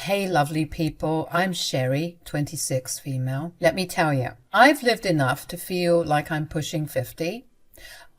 Hey lovely people, I'm Sherry, 26 female. Let me tell you, I've lived enough to feel like I'm pushing 50.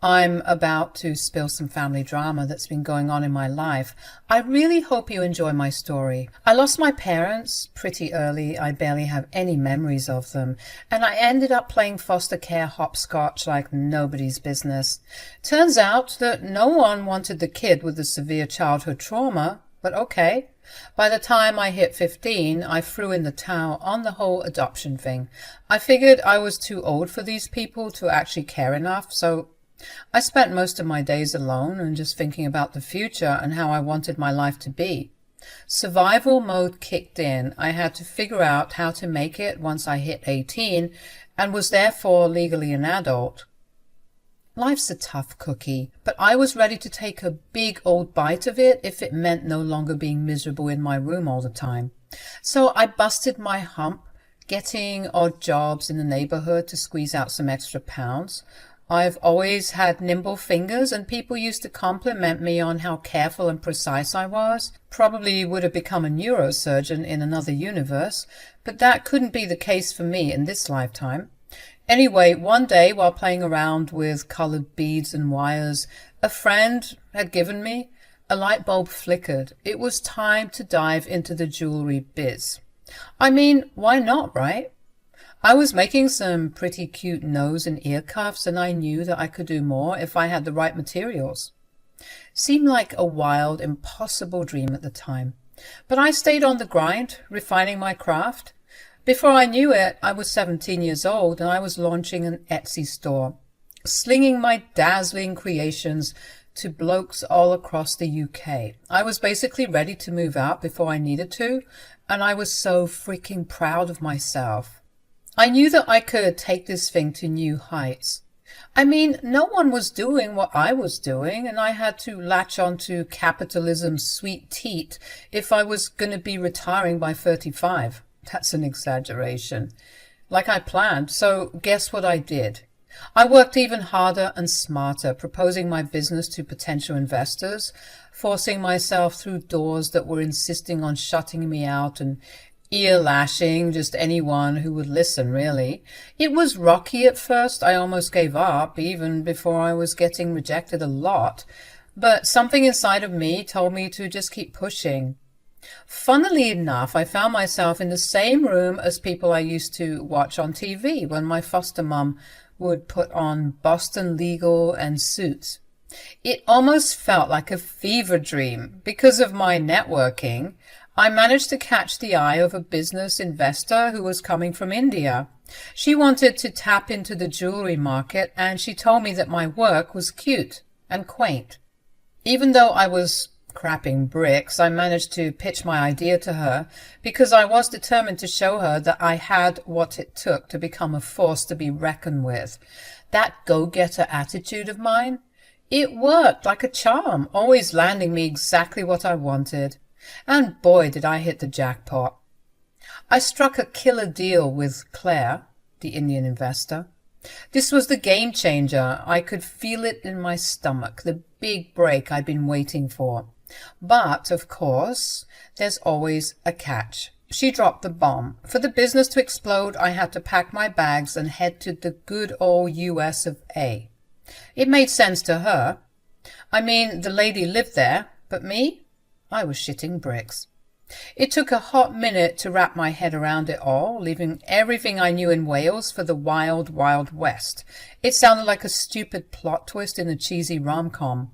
I'm about to spill some family drama that's been going on in my life. I really hope you enjoy my story. I lost my parents pretty early. I barely have any memories of them. And I ended up playing foster care hopscotch like nobody's business. Turns out that no one wanted the kid with the severe childhood trauma, but okay. By the time I hit 15, I threw in the towel on the whole adoption thing. I figured I was too old for these people to actually care enough, so I spent most of my days alone and just thinking about the future and how I wanted my life to be. Survival mode kicked in. I had to figure out how to make it once I hit 18 and was therefore legally an adult. Life's a tough cookie, but I was ready to take a big old bite of it if it meant no longer being miserable in my room all the time. So I busted my hump, getting odd jobs in the neighborhood to squeeze out some extra pounds. I've always had nimble fingers, and people used to compliment me on how careful and precise I was. Probably would have become a neurosurgeon in another universe, but that couldn't be the case for me in this lifetime. Anyway, one day while playing around with colored beads and wires a friend had given me, a light bulb flickered. It was time to dive into the jewelry biz. I mean, why not, right? I was making some pretty cute nose and ear cuffs, and I knew that I could do more if I had the right materials. Seemed like a wild, impossible dream at the time, but I stayed on the grind, refining my craft. Before I knew it, I was 17 years old and I was launching an Etsy store, slinging my dazzling creations to blokes all across the UK. I was basically ready to move out before I needed to, and I was so freaking proud of myself. I knew that I could take this thing to new heights. I mean, no one was doing what I was doing, and I had to latch onto capitalism's sweet teat if I was going to be retiring by 35. That's an exaggeration. Like I planned, so guess what I did? I worked even harder and smarter, proposing my business to potential investors, forcing myself through doors that were insisting on shutting me out and ear-lashing just anyone who would listen, really. It was rocky at first. I almost gave up, even before I was getting rejected a lot. But something inside of me told me to just keep pushing. Funnily enough, I found myself in the same room as people I used to watch on TV when my foster mum would put on Boston Legal and Suits. It almost felt like a fever dream. Because of my networking, I managed to catch the eye of a business investor who was coming from India. She wanted to tap into the jewelry market, and she told me that my work was cute and quaint. Even though I was crapping bricks, I managed to pitch my idea to her because I was determined to show her that I had what it took to become a force to be reckoned with. That go-getter attitude of mine, it worked like a charm, always landing me exactly what I wanted. And boy, did I hit the jackpot. I struck a killer deal with Claire, the Indian investor. This was the game changer. I could feel it in my stomach, the big break I'd been waiting for. But, of course, there's always a catch. She dropped the bomb. For the business to explode, I had to pack my bags and head to the good old US of A. It made sense to her. I mean, the lady lived there, but me? I was shitting bricks. It took a hot minute to wrap my head around it all, leaving everything I knew in Wales for the wild, wild west. It sounded like a stupid plot twist in a cheesy rom-com.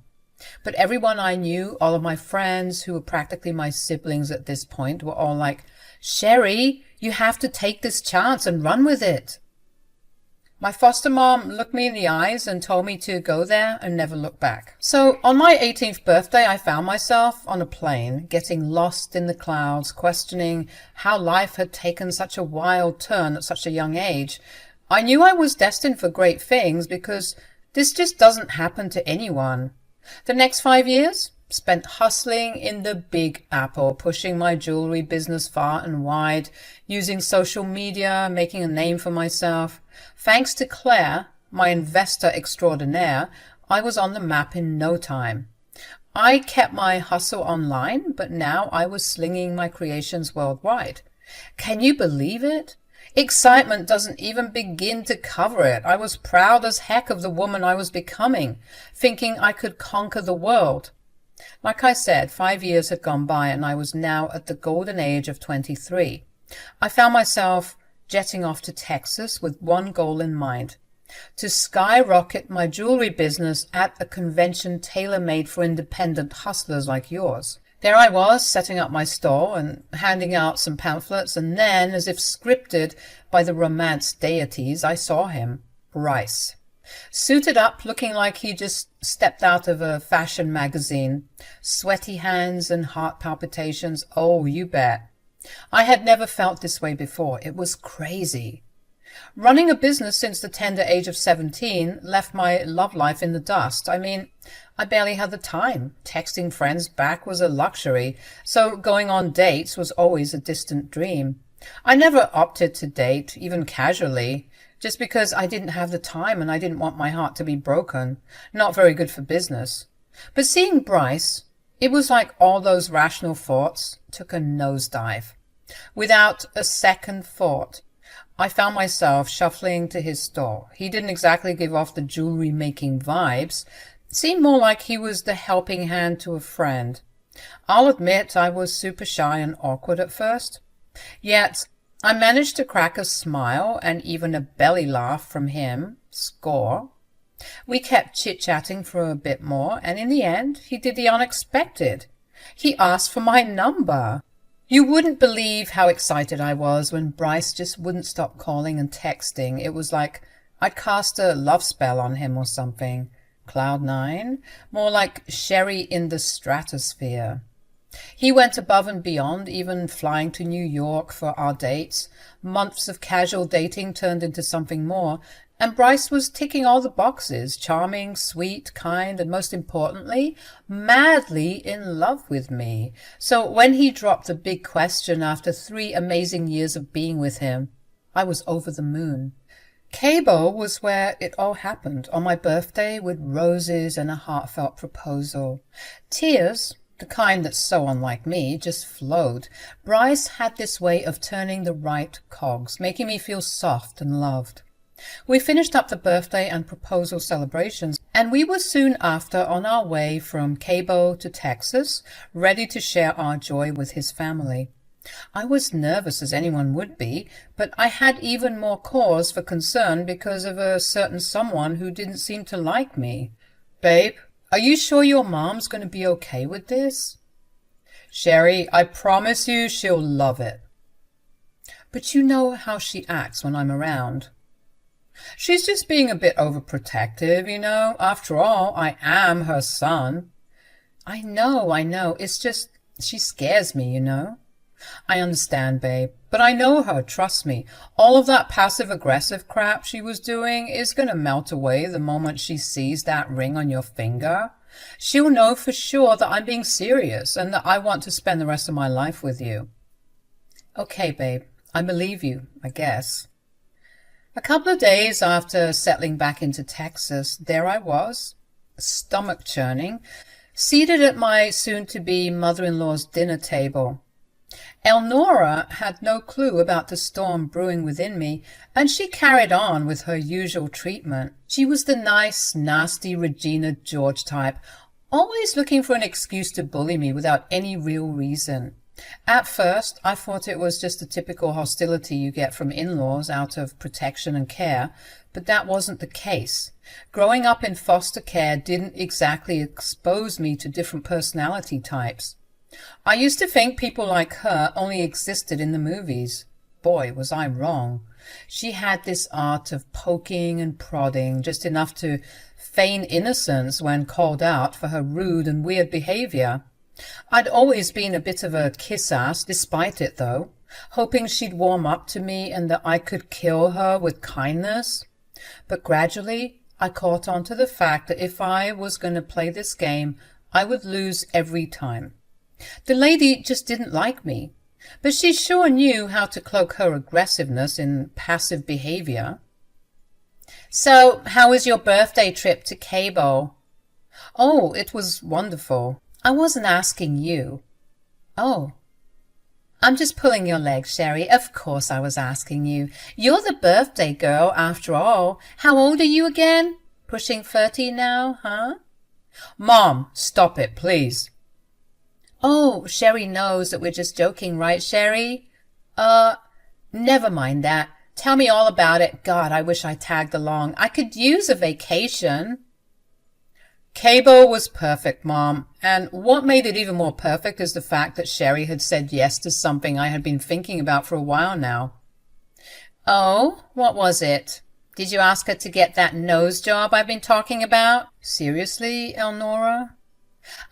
But everyone I knew, all of my friends, who were practically my siblings at this point, were all like, "Sherry, you have to take this chance and run with it." My foster mom looked me in the eyes and told me to go there and never look back. So on my 18th birthday, I found myself on a plane, getting lost in the clouds, questioning how life had taken such a wild turn at such a young age. I knew I was destined for great things because this just doesn't happen to anyone. The next 5 years spent hustling in the Big Apple, pushing my jewelry business far and wide, using social media, making a name for myself. Thanks to Claire, my investor extraordinaire, I was on the map in no time. I kept my hustle online, but now I was slinging my creations worldwide. Can you believe it? Excitement doesn't even begin to cover it. I was proud as heck of the woman I was becoming, thinking I could conquer the world. Like I said, 5 years had gone by and I was now at the golden age of 23. I found myself jetting off to Texas with one goal in mind: to skyrocket my jewelry business at a convention tailor-made for independent hustlers like yours. There I was, setting up my store and handing out some pamphlets, and then, as if scripted by the romance deities, I saw him, Bryce. Suited up, looking like he just stepped out of a fashion magazine. Sweaty hands and heart palpitations, oh, you bet. I had never felt this way before. It was crazy. Running a business since the tender age of 17 left my love life in the dust. I mean, I barely had the time. Texting friends back was a luxury, so going on dates was always a distant dream. I never opted to date, even casually, just because I didn't have the time and I didn't want my heart to be broken. Not very good for business. But seeing Bryce, it was like all those rational thoughts took a nosedive. Without a second thought, I found myself shuffling to his store. He didn't exactly give off the jewelry-making vibes. It seemed more like he was the helping hand to a friend. I'll admit I was super shy and awkward at first. Yet I managed to crack a smile and even a belly laugh from him. Score. We kept chit-chatting for a bit more, and in the end he did the unexpected. He asked for my number. You wouldn't believe how excited I was when Bryce just wouldn't stop calling and texting. It was like I'd cast a love spell on him or something. Cloud 9? More like Sherry in the stratosphere. He went above and beyond, even flying to New York for our dates. Months of casual dating turned into something more, and Bryce was ticking all the boxes: charming, sweet, kind, and most importantly, madly in love with me. So when he dropped the big question after 3 amazing years of being with him, I was over the moon. Cabo was where it all happened, on my birthday, with roses and a heartfelt proposal. Tears, the kind that's so unlike me, just flowed. Bryce had this way of turning the right cogs, making me feel soft and loved. We finished up the birthday and proposal celebrations, and we were soon after on our way from Cabo to Texas, ready to share our joy with his family. I was nervous as anyone would be, but I had even more cause for concern because of a certain someone who didn't seem to like me. Babe, are you sure your mom's going to be okay with this? Sherry, I promise you she'll love it. But you know how she acts when I'm around. She's just being a bit overprotective, you know. After all, I am her son. I know. It's just, she scares me, you know. I understand, babe, but I know her, trust me. All of that passive-aggressive crap she was doing is going to melt away the moment she sees that ring on your finger. She'll know for sure that I'm being serious and that I want to spend the rest of my life with you. Okay, babe, I believe you, I guess. A couple of days after settling back into Texas, there I was, stomach churning, seated at my soon-to-be mother-in-law's dinner table. Elnora had no clue about the storm brewing within me, and she carried on with her usual treatment. She was the nice, nasty Regina George type, always looking for an excuse to bully me without any real reason. At first, I thought it was just the typical hostility you get from in-laws out of protection and care, but that wasn't the case. Growing up in foster care didn't exactly expose me to different personality types. I used to think people like her only existed in the movies. Boy, was I wrong. She had this art of poking and prodding, just enough to feign innocence when called out for her rude and weird behavior. I'd always been a bit of a kiss-ass despite it, though, hoping she'd warm up to me and that I could kill her with kindness. But gradually I caught on to the fact that if I was going to play this game, I would lose every time. The lady just didn't like me, but she sure knew how to cloak her aggressiveness in passive behavior. So, how was your birthday trip to Cabo? Oh, it was wonderful. I wasn't asking you. Oh. I'm just pulling your leg, Sherry. Of course I was asking you. You're the birthday girl, after all. How old are you again? Pushing 30 now, huh? Mom, stop it, please. Oh, Sherry knows that we're just joking, right, Sherry? Never mind that. Tell me all about it. God, I wish I tagged along. I could use a vacation. Cabo was perfect, Mom, and what made it even more perfect is the fact that Sherry had said yes to something I had been thinking about for a while now. Oh, what was it? Did you ask her to get that nose job I've been talking about? Seriously, Elnora?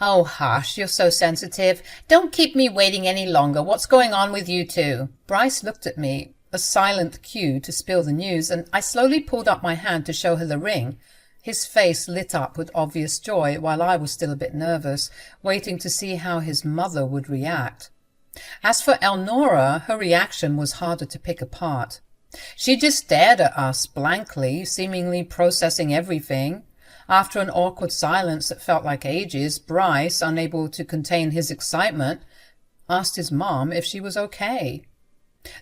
Oh, hush, you're so sensitive. Don't keep me waiting any longer. What's going on with you two? Bryce looked at me, a silent cue to spill the news, and I slowly pulled up my hand to show her the ring. His face lit up with obvious joy, while I was still a bit nervous, waiting to see how his mother would react. As for Elnora, her reaction was harder to pick apart. She just stared at us blankly, seemingly processing everything. After an awkward silence that felt like ages, Bryce, unable to contain his excitement, asked his mom if she was okay.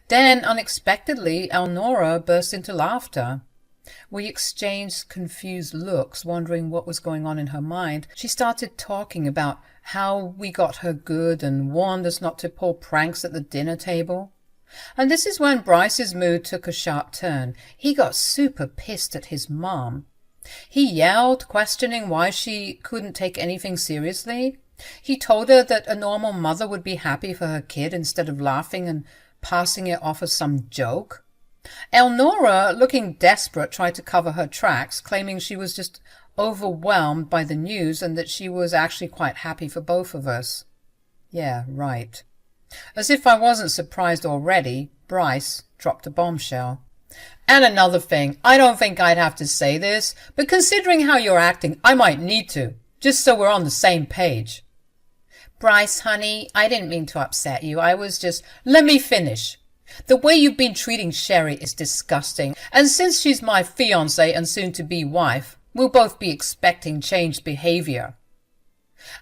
Then, unexpectedly, Elnora burst into laughter. We exchanged confused looks, wondering what was going on in her mind. She started talking about how we got her good and warned us not to pull pranks at the dinner table. And this is when Bryce's mood took a sharp turn. He got super pissed at his mom. He yelled, questioning why she couldn't take anything seriously. He told her that a normal mother would be happy for her kid instead of laughing and passing it off as some joke. Elnora, looking desperate, tried to cover her tracks, claiming she was just overwhelmed by the news and that she was actually quite happy for both of us. Yeah, right. As if I wasn't surprised already, Bryce dropped a bombshell. And another thing, I don't think I'd have to say this, but considering how you're acting, I might need to, just so we're on the same page. Bryce, honey, I didn't mean to upset you. I was just... Let me finish. The way you've been treating Sherry is disgusting, and since she's my fiancée and soon-to-be wife, we'll both be expecting changed behavior.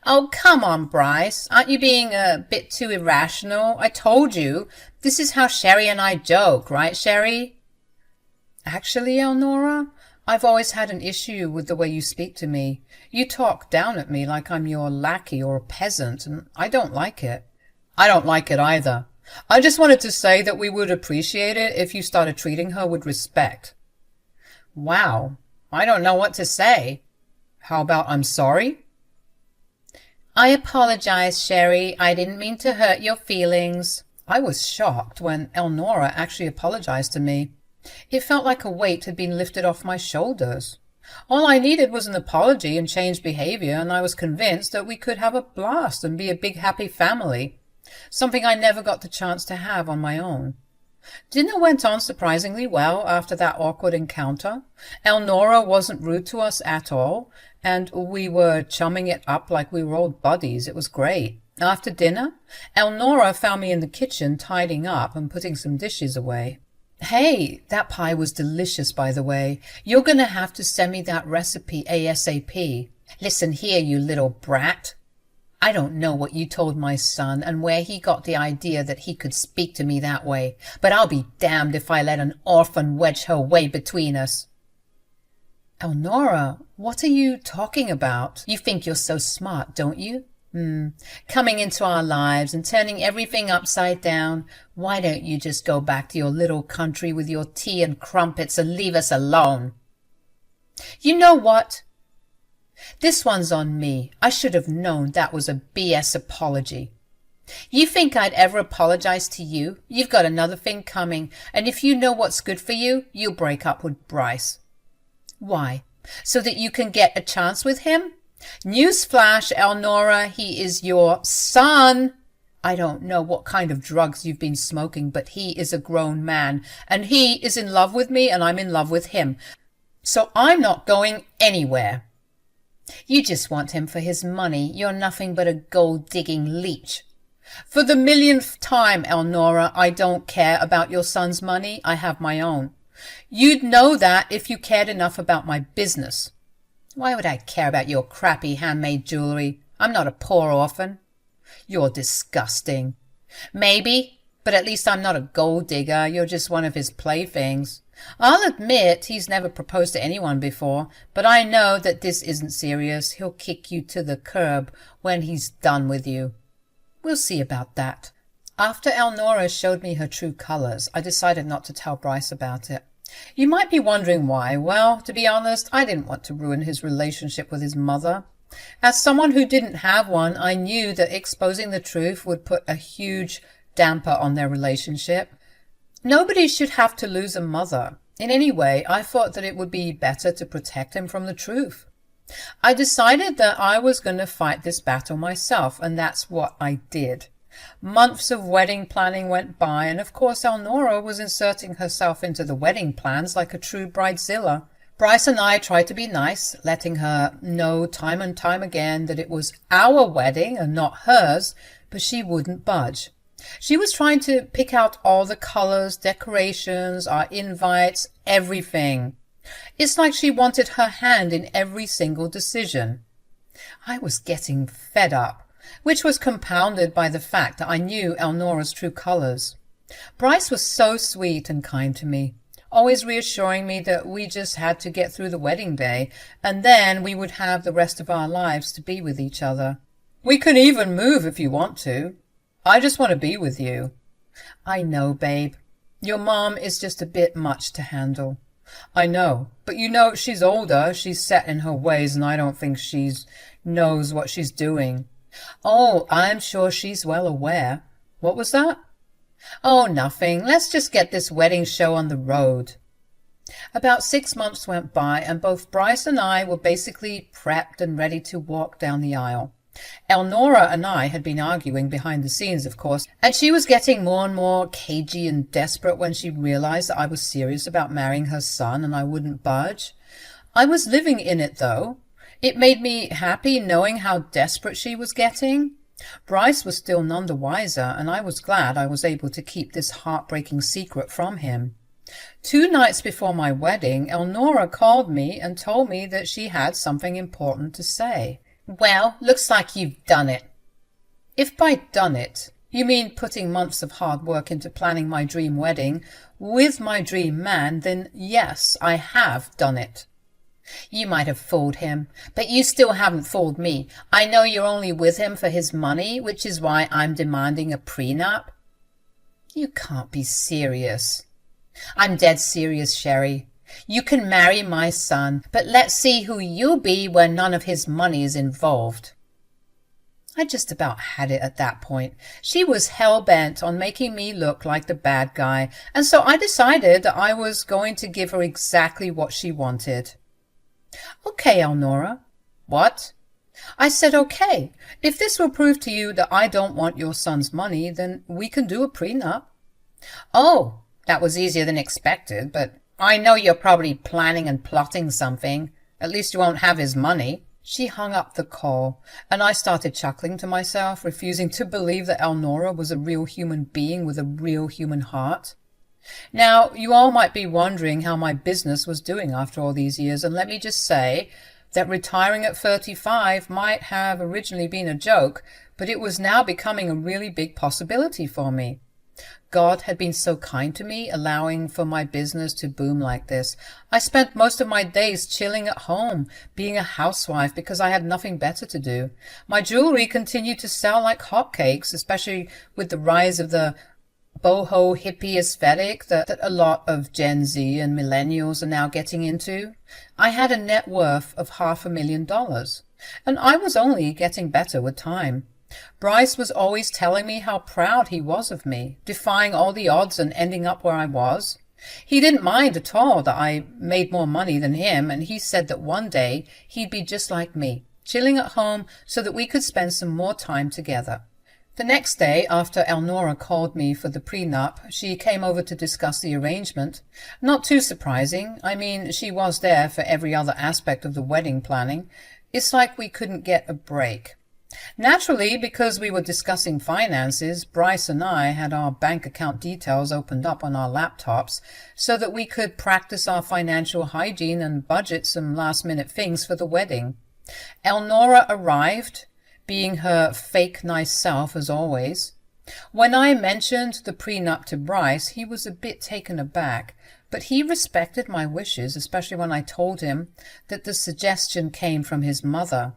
Oh, come on, Bryce. Aren't you being a bit too irrational? I told you. This is how Sherry and I joke, right, Sherry? Actually, Elnora, I've always had an issue with the way you speak to me. You talk down at me like I'm your lackey or a peasant, and I don't like it. I don't like it either. I just wanted to say that we would appreciate it if you started treating her with respect. Wow, I don't know what to say. How about I'm sorry? I apologize, Sherry. I didn't mean to hurt your feelings. I was shocked when Elnora actually apologized to me. It felt like a weight had been lifted off my shoulders. All I needed was an apology and changed behavior, and I was convinced that we could have a blast and be a big happy family. Something I never got the chance to have on my own. Dinner went on surprisingly well after that awkward encounter. Elnora wasn't rude to us at all, and we were chumming it up like we were old buddies. It was great. After dinner, Elnora found me in the kitchen tidying up and putting some dishes away. Hey, that pie was delicious, by the way. You're going to have to send me that recipe ASAP. Listen here, you little brat. I don't know what you told my son and where he got the idea that he could speak to me that way, but I'll be damned if I let an orphan wedge her way between us. Elnora, what are you talking about? You think you're so smart, don't you? Coming into our lives and turning everything upside down. Why don't you just go back to your little country with your tea and crumpets and leave us alone? You know what? This one's on me. I should have known that was a BS apology. You think I'd ever apologize to you? You've got another thing coming, and if you know what's good for you, you'll break up with Bryce. Why? So that you can get a chance with him? Newsflash, Elnora, he is your son. I don't know what kind of drugs you've been smoking, but he is a grown man, and he is in love with me, and I'm in love with him. So I'm not going anywhere. You just want him for his money. You're nothing but a gold-digging leech. For the millionth time, Elnora, I don't care about your son's money. I have my own. You'd know that if you cared enough about my business. Why would I care about your crappy handmade jewelry? I'm not a poor orphan. You're disgusting. Maybe, but at least I'm not a gold digger. You're just one of his playthings. I'll admit he's never proposed to anyone before, but I know that this isn't serious. He'll kick you to the curb when he's done with you. We'll see about that. After Elnora showed me her true colours, I decided not to tell Bryce about it. You might be wondering why. Well, to be honest, I didn't want to ruin his relationship with his mother. As someone who didn't have one, I knew that exposing the truth would put a huge damper on their relationship. Nobody should have to lose a mother. In any way, I thought that it would be better to protect him from the truth. I decided that I was going to fight this battle myself, and that's what I did. Months of wedding planning went by, and of course Elnora was inserting herself into the wedding plans like a true bridezilla. Bryce and I tried to be nice, letting her know time and time again that it was our wedding and not hers, but she wouldn't budge. She was trying to pick out all the colors, decorations, our invites, everything. It's like she wanted her hand in every single decision. I was getting fed up, which was compounded by the fact that I knew Elnora's true colors. Bryce was so sweet and kind to me, always reassuring me that we just had to get through the wedding day, and then we would have the rest of our lives to be with each other. We can even move if you want to. I just want to be with you. I know, babe. Your mom is just a bit much to handle. I know, but you know, she's older, she's set in her ways, and I don't think she knows what she's doing. Oh, I'm sure she's well aware. What was that? Oh, nothing. Let's just get this wedding show on the road. About 6 months went by, and both Bryce and I were basically prepped and ready to walk down the aisle. Elnora and I had been arguing behind the scenes, of course, and she was getting more and more cagey and desperate when she realized that I was serious about marrying her son and I wouldn't budge. I was living in it, though. It made me happy knowing how desperate she was getting. Bryce was still none the wiser, and I was glad I was able to keep this heartbreaking secret from him. 2 nights before my wedding, Elnora called me and told me that she had something important to say. Well, looks like you've done it. If by done it, you mean putting months of hard work into planning my dream wedding with my dream man, then yes, I have done it. You might have fooled him, but you still haven't fooled me. I know you're only with him for his money, which is why I'm demanding a prenup. You can't be serious. I'm dead serious, Sherry. You can marry my son, but let's see who you'll be when none of his money is involved. I just about had it at that point. She was hell-bent on making me look like the bad guy, and so I decided that I was going to give her exactly what she wanted. Okay, Elnora. What? I said okay. If this will prove to you that I don't want your son's money, then we can do a prenup. Oh, that was easier than expected, but I know you're probably planning and plotting something. At least you won't have his money. She hung up the call, and I started chuckling to myself, refusing to believe that Elnora was a real human being with a real human heart. Now, you all might be wondering how my business was doing after all these years, and let me just say that retiring at 35 might have originally been a joke, but it was now becoming a really big possibility for me. God had been so kind to me, allowing for my business to boom like this. I spent most of my days chilling at home, being a housewife, because I had nothing better to do. My jewelry continued to sell like hotcakes, especially with the rise of the boho hippie aesthetic that a lot of Gen Z and millennials are now getting into. I had a net worth of $500,000, and I was only getting better with time. Bryce was always telling me how proud he was of me, defying all the odds and ending up where I was. He didn't mind at all that I made more money than him, and he said that one day he'd be just like me, chilling at home so that we could spend some more time together. The next day, after Elnora called me for the prenup, she came over to discuss the arrangement. Not too surprising. I mean, she was there for every other aspect of the wedding planning. It's like we couldn't get a break. Naturally, because we were discussing finances, Bryce and I had our bank account details opened up on our laptops so that we could practice our financial hygiene and budget some last-minute things for the wedding. Elnora arrived, being her fake nice self as always. When I mentioned the prenup to Bryce, he was a bit taken aback, but he respected my wishes, especially when I told him that the suggestion came from his mother.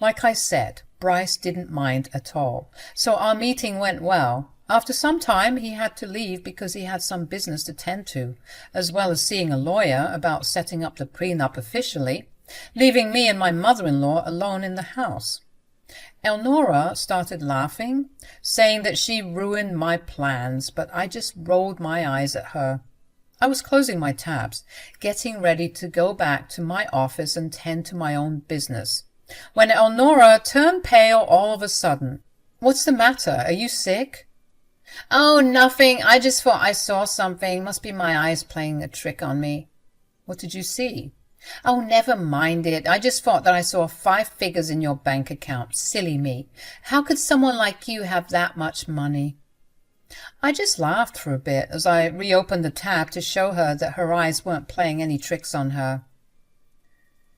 Like I said, Bryce didn't mind at all, so our meeting went well. After some time he had to leave because he had some business to tend to, as well as seeing a lawyer about setting up the prenup officially, leaving me and my mother-in-law alone in the house. Elnora started laughing, saying that she ruined my plans, but I just rolled my eyes at her. I was closing my tabs, getting ready to go back to my office and tend to my own business, when Elnora turned pale all of a sudden. "What's the matter? Are you sick?" "Oh, nothing. I just thought I saw something. Must be my eyes playing a trick on me." "What did you see?" "Oh, never mind it. I just thought that I saw 5 figures in your bank account. Silly me. How could someone like you have that much money?" I just laughed for a bit as I reopened the tab to show her that her eyes weren't playing any tricks on her.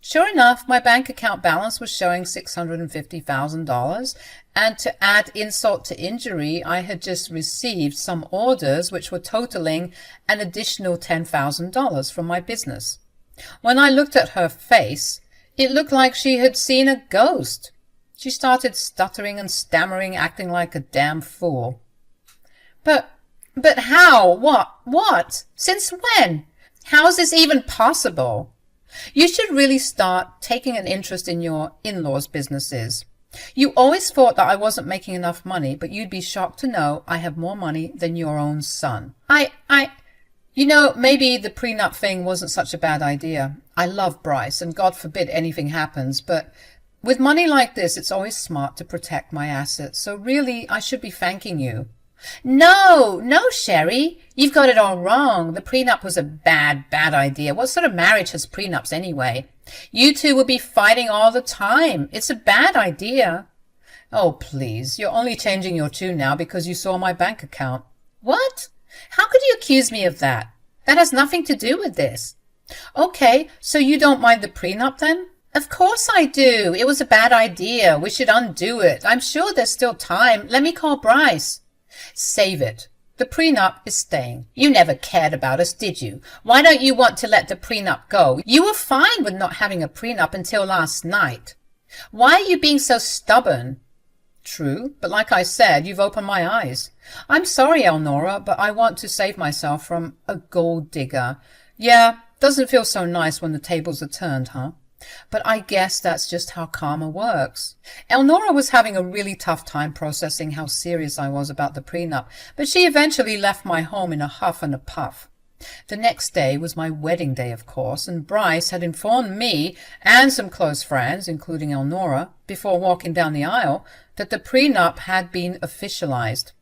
Sure enough, my bank account balance was showing $650,000, and to add insult to injury, I had just received some orders which were totaling an additional $10,000 from my business. When I looked at her face, it looked like she had seen a ghost. She started stuttering and stammering, acting like a damn fool. But how? What? Since when? How is this even possible? You should really start taking an interest in your in-laws' businesses. You always thought that I wasn't making enough money, but you'd be shocked to know I have more money than your own son. Maybe the prenup thing wasn't such a bad idea. I love Bryce, and God forbid anything happens, but with money like this, it's always smart to protect my assets, so really, I should be thanking you. No, Sherry, you've got it all wrong. The prenup was a bad idea. What sort of marriage has prenups anyway? You two will be fighting all the time. It's a bad idea. Oh, please, you're only changing your tune now because you saw my bank account. What? How could you accuse me of that? That has nothing to do with this. Okay, so you don't mind the prenup then? Of course I do. It was a bad idea. We should undo it. I'm sure there's still time. Let me call Bryce. Save it. The prenup is staying. You never cared about us, did you? Why don't you want to let the prenup go? You were fine with not having a prenup until last night. Why are you being so stubborn? True, but like I said, you've opened my eyes. I'm sorry, Elnora, but I want to save myself from a gold digger. Yeah, doesn't feel so nice when the tables are turned, huh? But I guess that's just how karma works. Elnora was having a really tough time processing how serious I was about the prenup, but she eventually left my home in a huff and a puff. The next day was my wedding day, of course, and Bryce had informed me and some close friends, including Elnora, before walking down the aisle, that the prenup had been officialized.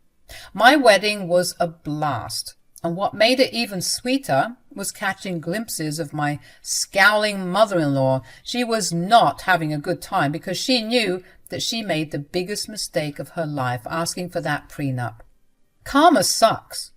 My wedding was a blast, and what made it even sweeter was catching glimpses of my scowling mother-in-law. She was not having a good time because she knew that she made the biggest mistake of her life asking for that prenup. Karma sucks.